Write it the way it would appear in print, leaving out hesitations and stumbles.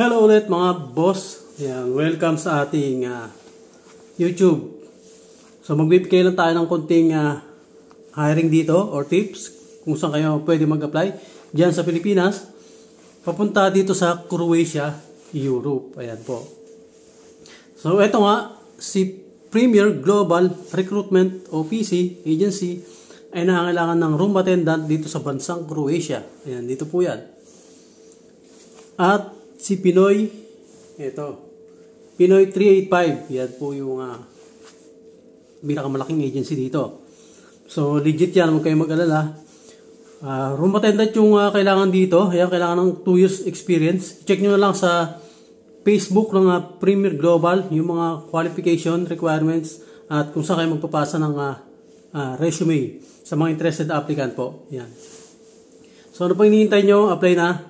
Hello ulit mga boss. Ayan, welcome sa ating YouTube. So magbibigay lang tayo ng konting hiring dito or tips kung saan kayo pwede mag-apply diyan sa Pilipinas papunta dito sa Croatia, Europe. Ayan po. So ito nga si Premier Global Recruitment o PC Agency ay nangangailangan ng room attendant dito sa bansang Croatia. Ayan, dito po yan. At si Pinoy, ito, Pinoy 385, yan po yung pinakamalaking agency dito. So, legit yan, huwag kayo mag-alala. Room attendant yung kailangan dito, kaya kailangan ng 2 years experience. Check nyo na lang sa Facebook ng Premier Global, yung mga qualification requirements, at kung saan kayo magpapasa ng resume sa mga interested applicant po. Yan. So, ano pa hinihintay nyo? Apply na.